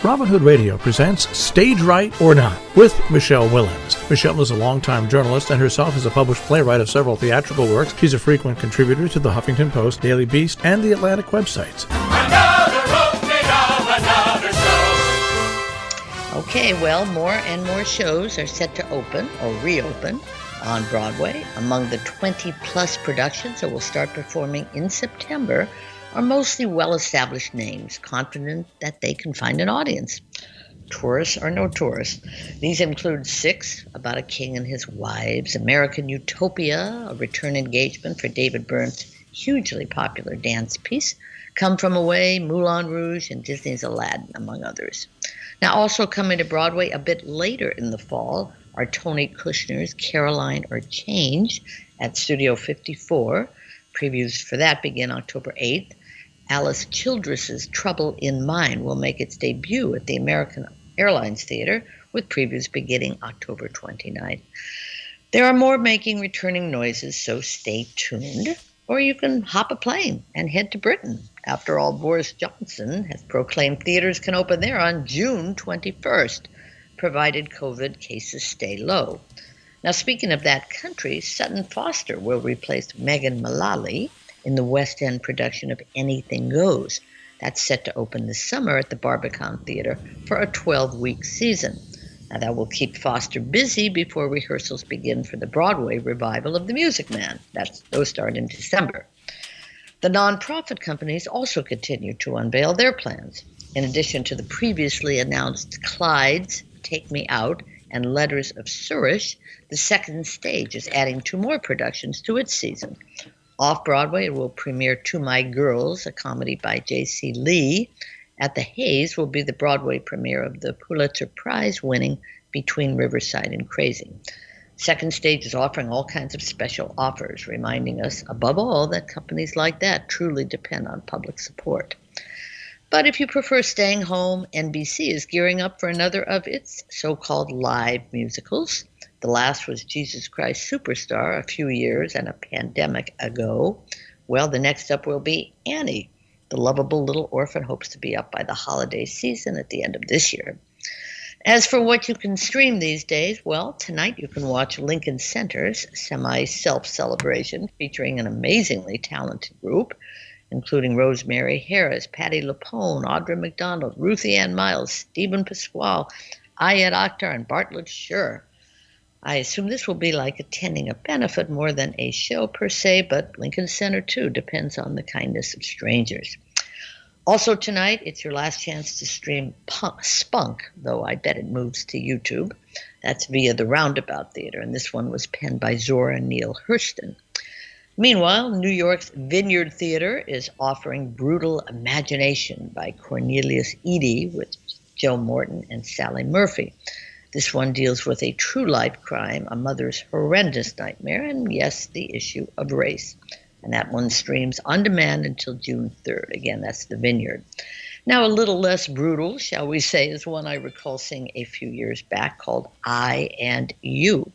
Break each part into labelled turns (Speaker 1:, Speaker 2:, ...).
Speaker 1: Robin Hood Radio presents Stage Right or Not with Michele Willens. Michele is a longtime journalist and herself is a published playwright of several theatrical works. She's a frequent contributor to the Huffington Post, Daily Beast, and the Atlantic websites.
Speaker 2: Another opening of another show.
Speaker 3: Okay, well, more and more shows are set to open or reopen on Broadway. Among the 20-plus productions that will start performing in September are mostly well-established names, confident that they can find an audience. Tourists or no tourists. These include Six, about a king and his wives, American Utopia, a return engagement for David Byrne's hugely popular dance piece, Come From Away, Moulin Rouge, and Disney's Aladdin, among others. Now, also coming to Broadway a bit later in the fall are Tony Kushner's Caroline or Change at Studio 54. Previews for that begin October 8th. Alice Childress's Trouble in Mind will make its debut at the American Airlines Theater, with previews beginning October 29th. There are more making returning noises, so stay tuned. Or you can hop a plane and head to Britain. After all, Boris Johnson has proclaimed theaters can open there on June 21st, provided COVID cases stay low. Now, speaking of that country, Sutton Foster will replace Megan Mullally in the West End production of Anything Goes. That's set to open this summer at the Barbican Theater for a 12-week season. Now, that will keep Foster busy before rehearsals begin for the Broadway revival of The Music Man. Those start in December. The nonprofit companies also continue to unveil their plans. In addition to the previously announced Clyde's Take Me Out and Letters of Suresh, the Second Stage is adding 2 more productions to its season. Off-Broadway, it will premiere To My Girls, a comedy by J.C. Lee. At the Hayes will be the Broadway premiere of the Pulitzer Prize-winning Between Riverside and Crazy. Second Stage is offering all kinds of special offers, reminding us, above all, that companies like that truly depend on public support. But if you prefer staying home, NBC is gearing up for another of its so-called live musicals. The last was Jesus Christ Superstar a few years and a pandemic ago. Well, the next up will be Annie. The lovable little orphan hopes to be up by the holiday season at the end of this year. As for what you can stream these days, well, tonight you can watch Lincoln Center's semi-self-celebration featuring an amazingly talented group, including Rosemary Harris, Patti LuPone, Audra McDonald, Ruthie Ann Miles, Stephen Pasquale, Ayat Akhtar, and Bartlett Sher. I assume this will be like attending a benefit more than a show per se, but Lincoln Center, too, depends on the kindness of strangers. Also tonight, it's your last chance to stream Spunk, though I bet it moves to YouTube. That's via the Roundabout Theater, and this one was penned by Zora Neale Hurston. Meanwhile, New York's Vineyard Theater is offering Brutal Imagination by Cornelius Eady with Joe Morton and Sally Murphy. This one deals with a true-life crime, a mother's horrendous nightmare, and yes, the issue of race. And that one streams on demand until June 3rd. Again, that's the Vineyard. Now, a little less brutal, shall we say, is one I recall seeing a few years back called I and You.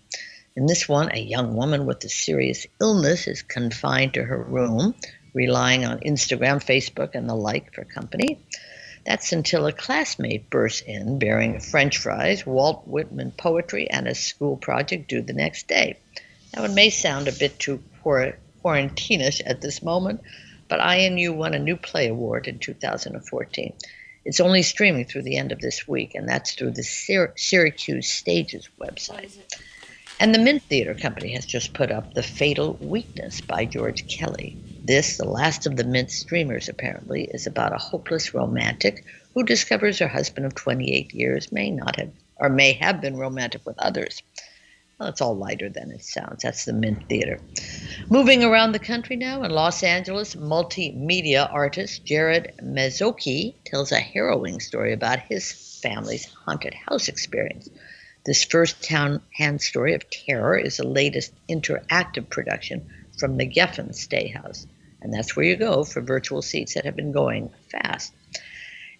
Speaker 3: In this one, a young woman with a serious illness is confined to her room, relying on Instagram, Facebook, and the like for company. That's until a classmate bursts in, bearing French fries, Walt Whitman poetry, and a school project due the next day. Now, it may sound a bit too quarantine-ish at this moment, but I and You won a new play award in 2014. It's only streaming through the end of this week, and that's through the Syracuse Stages website. And the Mint Theater Company has just put up The Fatal Weakness by George Kelly. This, the last of the Mint streamers apparently, is about a hopeless romantic who discovers her husband of 28 years may have been romantic with others. Well, it's all lighter than it sounds. That's the Mint Theater. Moving around the country now, in Los Angeles, multimedia artist Jared Mezoki tells a harrowing story about his family's haunted house experience. This first-hand story of terror is the latest interactive production from the Geffen Stay House, and that's where you go for virtual seats that have been going fast.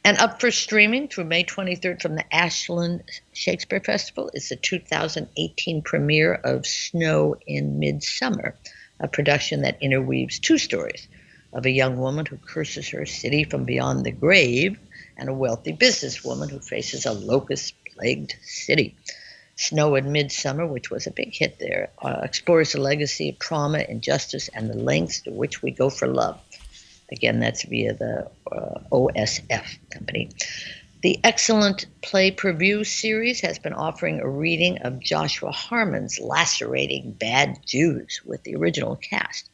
Speaker 3: And up for streaming through May 23rd from the Ashland Shakespeare Festival is the 2018 premiere of Snow in Midsummer, a production that interweaves 2 stories of a young woman who curses her city from beyond the grave and a wealthy businesswoman who faces a locust-plagued city. Snow in Midsummer, which was a big hit there, explores the legacy of trauma, injustice, and the lengths to which we go for love. Again, that's via the OSF company. The excellent Play Preview series has been offering a reading of Joshua Harmon's lacerating Bad Jews with the original cast.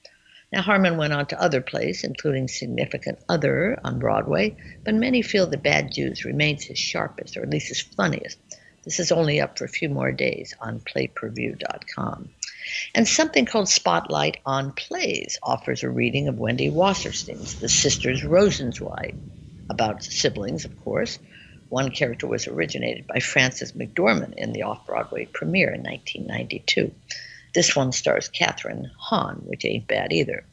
Speaker 3: Now, Harmon went on to other plays, including Significant Other on Broadway, but many feel that Bad Jews remains his sharpest, or at least his funniest. This is only up for a few more days on playpreview.com. And something called Spotlight on Plays offers a reading of Wendy Wasserstein's The Sisters Rosenzweig, about siblings, of course. One character was originated by Frances McDormand in the off-Broadway premiere in 1992. This one stars Catherine Hahn, which ain't bad either.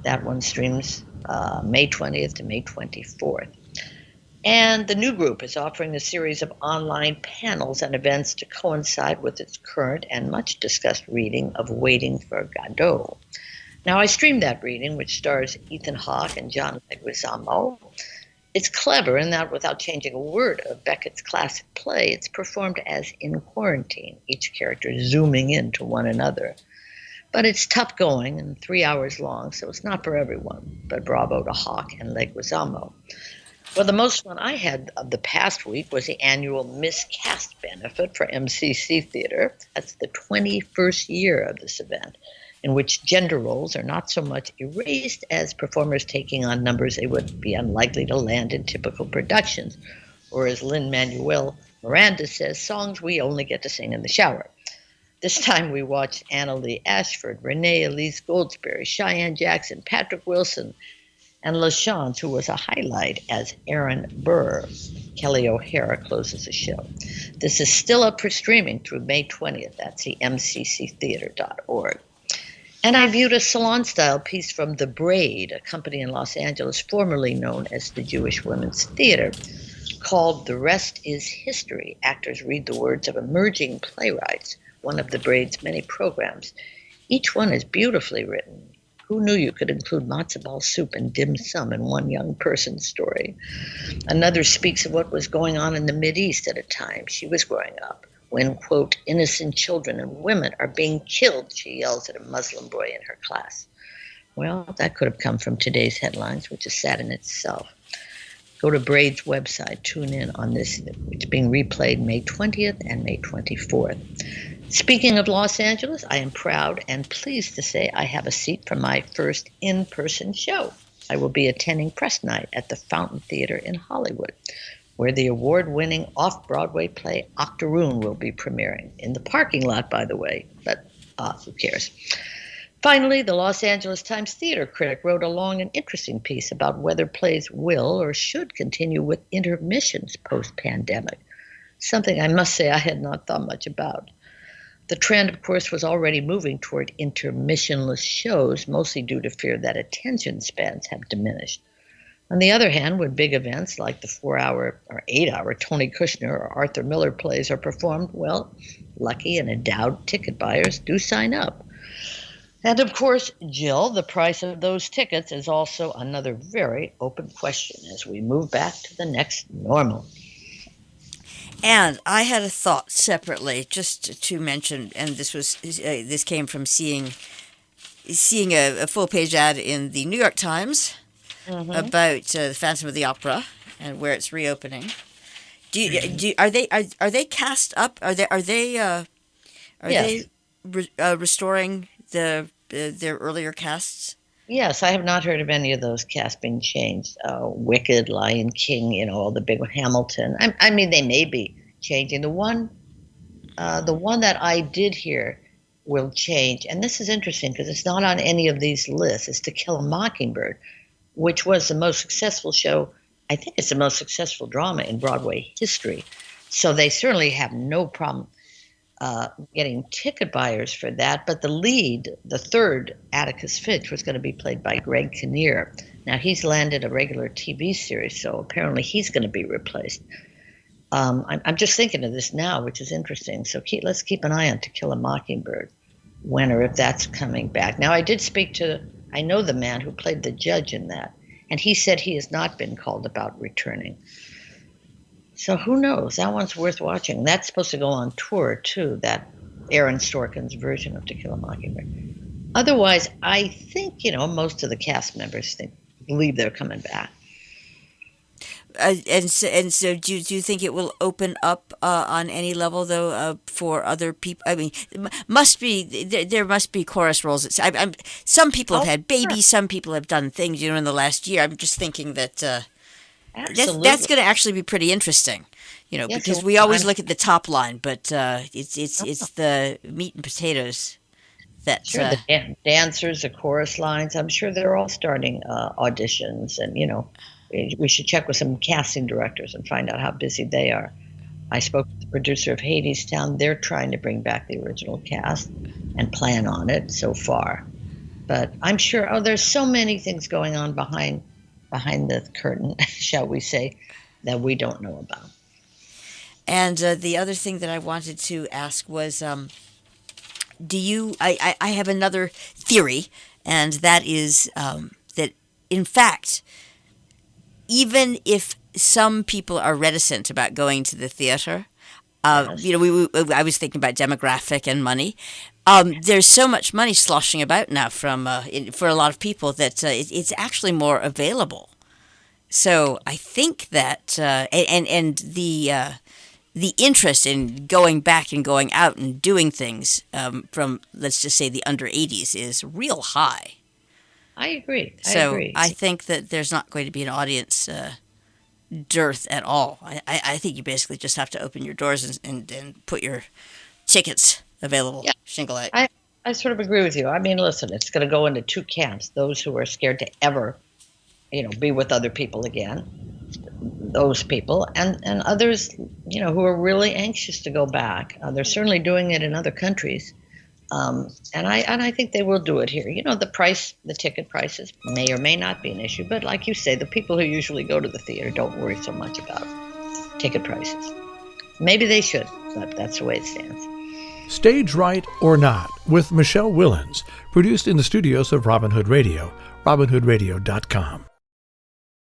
Speaker 3: That one streams May 20th to May 24th. And the new group is offering a series of online panels and events to coincide with its current and much discussed reading of Waiting for Godot. Now, I streamed that reading, which stars Ethan Hawke and John Leguizamo. It's clever in that without changing a word of Beckett's classic play, it's performed as in quarantine, each character zooming into one another. But it's tough going and 3 hours long, so it's not for everyone, but bravo to Hawke and Leguizamo. Well, the most fun I had of the past week was the annual Miscast benefit for MCC Theater. That's the 21st year of this event, in which gender roles are not so much erased as performers taking on numbers they would be unlikely to land in typical productions, or as Lin-Manuel Miranda says, songs we only get to sing in the shower. This time we watched Anna Lee Ashford, Renee Elise Goldsberry, Cheyenne Jackson, Patrick Wilson, and LaChance, who was a highlight as Aaron Burr. Kelly O'Hara closes the show. This is still up for streaming through May 20th. That's the mcctheater.org. And I viewed a salon-style piece from The Braid, a company in Los Angeles formerly known as the Jewish Women's Theater, called The Rest is History. Actors read the words of emerging playwrights, one of The Braid's many programs. Each one is beautifully written. Who knew you could include matzo ball soup and dim sum in one young person's story? Another speaks of what was going on in the Mideast at a time she was growing up, when, quote, innocent children and women are being killed, she yells at a Muslim boy in her class. Well, that could have come from today's headlines, which is sad in itself. Go to Braid's website, tune in on this. It's being replayed May 20th and May 24th. Speaking of Los Angeles, I am proud and pleased to say I have a seat for my first in-person show. I will be attending press night at the Fountain Theater in Hollywood, where the award-winning off-Broadway play Octoroon will be premiering. In the parking lot, by the way, but who cares? Finally, the Los Angeles Times theater critic wrote a long and interesting piece about whether plays will or should continue with intermissions post-pandemic, something I must say I had not thought much about. The trend, of course, was already moving toward intermissionless shows, mostly due to fear that attention spans have diminished. On the other hand, when big events like the 4-hour or 8-hour Tony Kushner or Arthur Miller plays are performed, well, lucky and endowed ticket buyers do sign up. And of course, Jill, the price of those tickets is also another very open question as we move back to the next normal.
Speaker 4: And I had a thought separately, just to mention, and this came from seeing a full page ad in the New York Times about the Phantom of the Opera and where it's reopening. Are they cast up? Are they restoring their earlier casts?
Speaker 3: Yes, I have not heard of any of those casts being changed. Wicked, Lion King, all the big Hamilton. I mean, they may be changing. The one that I did hear will change, and this is interesting because it's not on any of these lists. It's To Kill a Mockingbird, which was the most successful show. I think it's the most successful drama in Broadway history. So they certainly have no problem getting ticket buyers for that. But the lead, the third, Atticus Finch, was going to be played by Greg Kinnear. Now, he's landed a regular TV series, so apparently he's going to be replaced. I'm just thinking of this now, which is interesting. So let's keep an eye on To Kill a Mockingbird, when or if that's coming back. Now, I know the man who played the judge in that, and he said he has not been called about returning. So who knows? That one's worth watching. That's supposed to go on tour, too, that Aaron Sorkin's version of To Kill a Mockingbird. Otherwise, I think, most of the cast members believe they're coming back.
Speaker 4: And so do you think it will open up on any level, though, for other people? I mean, there must be chorus roles. Some people have had babies, some people have done things, in the last year. I'm just thinking that that's going to actually be pretty interesting, because we always look at the top line, but it's the meat and potatoes. That,
Speaker 3: sure, the dancers, the chorus lines, I'm sure they're all starting auditions, and, we should check with some casting directors and find out how busy they are. I spoke to the producer of Hadestown. They're trying to bring back the original cast and plan on it so far. But I'm sure, there's so many things going on behind the curtain, shall we say, that we don't know about.
Speaker 4: And the other thing that I wanted to ask was, I have another theory, and that is that, in fact, even if some people are reticent about going to the theater, I was thinking about demographic and money. There's so much money sloshing about now for a lot of people that it's actually more available. So I think that and the interest in going back and going out and doing things from, let's just say, the under 80s is real high.
Speaker 3: I agree.
Speaker 4: I think that there's not going to be an audience dearth at all. I think you basically just have to open your doors and put your tickets available.
Speaker 3: Yeah.
Speaker 4: Shingle out.
Speaker 3: I sort of agree with you. I mean, listen, it's going to go into two camps: those who are scared to ever, be with other people again, those people, and others, who are really anxious to go back. They're certainly doing it in other countries. And I think they will do it here. The ticket prices may or may not be an issue, but like you say, the people who usually go to the theater don't worry so much about ticket prices. Maybe they should, but that's the way it stands.
Speaker 1: Stage Right or Not with Michele Willens, produced in the studios of Robin Hood Radio, robinhoodradio.com.